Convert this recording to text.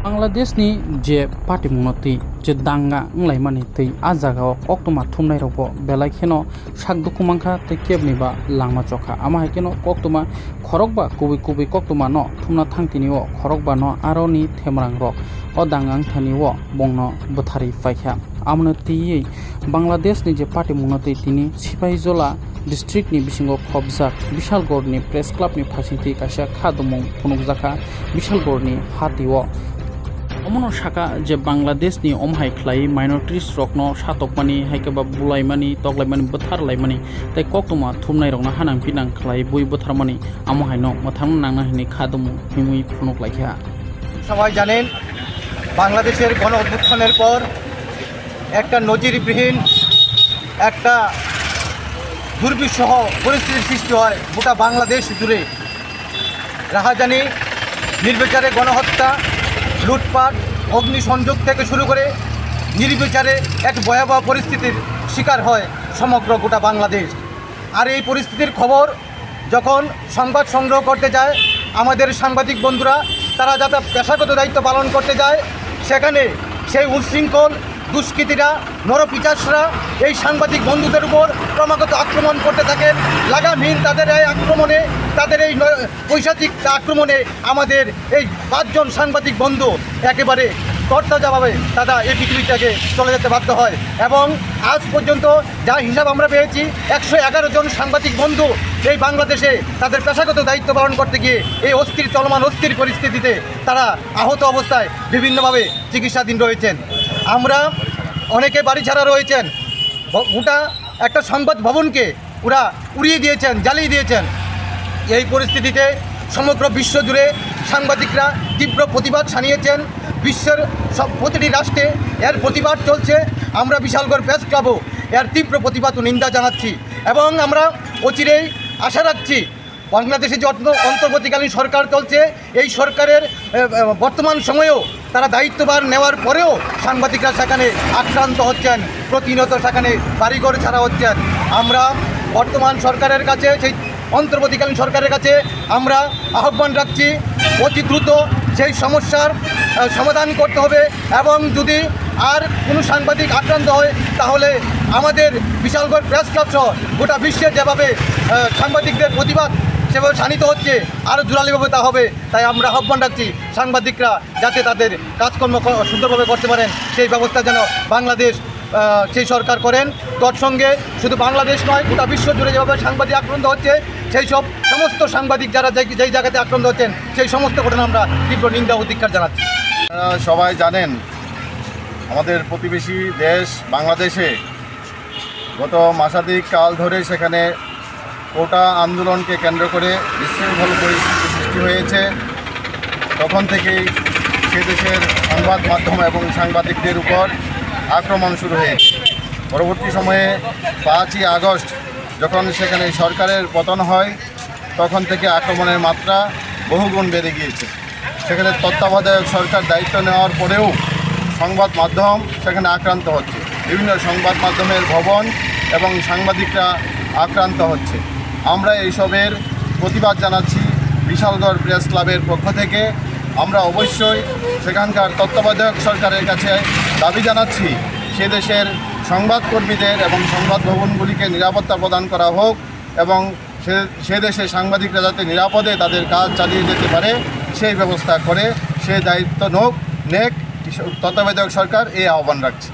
बांग्लादेशनि जे party मुनति जे दांगा अंलायमानि तै आ जागाव कक्तमा थुमनाय रबो बेलायखेनो साकदुखुमांखा तै केबनिबा लांमा चखा आमा हायकेनो कक्तमा खरकबा कुबि कक्तमा न थुमना थांतिनि ओ खरकबा न आरनि थेमरां रक ओ दांगां थानि ओ बंनो बोथारि फायखा आमनो तियै बांग्लादेशनि जे पार्टी मुनति तिनि सिपाहीजला डिस्ट्रिक्टनि बिसिंगो खबजाक बिशालगढ़नि प्रेस क्लाबनि फासिंथि कायसा खादुमं फुनुकजाखा बिशालगढ़नि हातिओ अमनो शाखा जे बांग्लादेशनि अमहाय ख्लाय माइनरिटिस रकनो सातकमानि हायकेबा बुलायमानि तगलायमानि बोथारलायमानि तै कक्तमा थुमनाय रकना हानां पिनां ख्लाय बुइ बोथारमानि आमहायनो मथां नांना हिनि खादुमु हिमुइ फुनुकलायखा। সবাই জানেন বাংলাদেশের গণ অভ্যুত্থানের পর একটা নজিরবিহীন একটা দুর্বিষহ পরিস্থিতির সৃষ্টি হয় গোটা বাংলাদেশ জুড়ে। রাহাজানি, নির্বিচারে গণহত্যা, লুটপাট, অগ্নিসংযোগ থেকে শুরু করে নির্বিচারে এক ভয়াবহ পরিস্থিতির শিকার হয় সমগ্র গোটা বাংলাদেশ। আর এই পরিস্থিতির খবর যখন সংবাদ সংগ্রহ করতে যায় আমাদের সাংবাদিক বন্ধুরা, তারা যাতে পেশাগত দায়িত্ব পালন করতে যায়, সেখানে সেই উচ্ছৃঙ্খল দুষ্কৃতীরা, নরপিচাসরা এই সাংবাদিক বন্ধুদের উপর ক্রমাগত আক্রমণ করতে থাকেন। লাগামহীন তাদের এই আক্রমণে, তাদের এই পৈশাচিক আক্রমণে আমাদের এই 5 জন সাংবাদিক বন্ধু একেবারে তরতাজাভাবে তারা এই পৃথিবী থেকে চলে যেতে বাধ্য হয়। এবং আজ পর্যন্ত যা হিসাব আমরা পেয়েছি 111 জন সাংবাদিক বন্ধু এই বাংলাদেশে তাদের পেশাগত দায়িত্ব পালন করতে গিয়ে এই চলমান অস্থির পরিস্থিতিতে তারা আহত অবস্থায় বিভিন্নভাবে চিকিৎসাধীন রয়েছেন। আমরা অনেকে বাড়ি ছাড়া রয়েছেন, গোটা একটা সংবাদ ভবনকে ওরা উড়িয়ে দিয়েছেন, জ্বালিয়ে দিয়েছেন। এই পরিস্থিতিতে সমগ্র বিশ্ব জুড়ে সাংবাদিকরা তীব্র প্রতিবাদ জানিয়েছেন। বিশ্বের প্রতিটি রাষ্ট্রে এর প্রতিবাদ চলছে। আমরা বিশালগড় প্রেস ক্লাবও এর তীব্র প্রতিবাদ ও নিন্দা জানাচ্ছি এবং আমরা অচিরেই আশা রাখছি বাংলাদেশে যে অন্তর্বর্তীকালীন সরকার চলছে এই সরকারের বর্তমান সময়েও তারা দায়িত্বভার নেওয়ার পরেও সাংবাদিকরা সেখানে আক্রান্ত হচ্ছেন, প্রতিনিয়ত সেখানে বাড়িঘর ছাড়া হচ্ছেন। আমরা বর্তমান সরকারের কাছে, সেই অন্তর্বর্তীকালীন সরকারের কাছে আমরা আহ্বান রাখছি অতি দ্রুত সেই সমস্যার সমাধান করতে হবে এবং যদি আর কোনো সাংবাদিক আক্রান্ত হয় তাহলে আমাদের বিশালগড় প্রেস ক্লাব সহ গোটা বিশ্বে যেভাবে সাংবাদিকদের প্রতিবাদ সেভাবে শানিত হচ্ছে আরও জোরালিভাবে তা হবে। তাই আমরা আহ্বান রাখছি সাংবাদিকরা যাতে তাদের কাজকর্ম সুন্দরভাবে করতে পারেন সেই ব্যবস্থা যেন বাংলাদেশ সেই সরকার করেন। তৎসঙ্গে শুধু বাংলাদেশ নয়, গোটা বিশ্ব জুড়ে যেভাবে সাংবাদিক আক্রান্ত হচ্ছে সেই সব সমস্ত সাংবাদিক যারা যেই জায়গাতে আক্রান্ত হচ্ছেন সেই সমস্ত ঘটনা আমরা তীব্র নিন্দা ও ধিক্কার জানাচ্ছি। সবাই জানেন আমাদের প্রতিবেশী দেশ বাংলাদেশে গত মাসাধিক কাল ধরে সেখানে কোটা আন্দোলনকে কেন্দ্র করে বিশৃঙ্খল পরিস্থিতি সৃষ্টি হয়েছে। তখন থেকেই সে দেশের সংবাদ মাধ্যম এবং সাংবাদিকদের উপর আক্রমণ শুরু হয়েছে। পরবর্তী সময়ে 5ই আগস্ট যখন সেখানে সরকারের পতন হয় তখন থেকে আক্রমণের মাত্রা বহুগুণ বেড়ে গিয়েছে। সেখানে তত্ত্বাবধায়ক সরকার দায়িত্ব নেওয়ার পরেও সংবাদ মাধ্যম সেখানে আক্রান্ত হচ্ছে, বিভিন্ন সংবাদ মাধ্যমের ভবন এবং সাংবাদিকরা আক্রান্ত হচ্ছে। আমরা এইসবের প্রতিবাদ জানাচ্ছি বিশালগড় প্রেস ক্লাবের পক্ষ থেকে। আমরা অবশ্যই সেখানকার তত্ত্বাবধায়ক সরকারের কাছে দাবি জানাচ্ছি সে দেশের সংবাদকর্মীদের এবং সংবাদ ভবনগুলিকে নিরাপত্তা প্রদান করা হোক এবং সে দেশে সাংবাদিকরা যাতে নিরাপদে তাদের কাজ চালিয়ে যেতে পারে সেই ব্যবস্থা করে সে দায়িত্ব নেক তত্ত্বাবধায়ক সরকার এই আহ্বান রাখছে।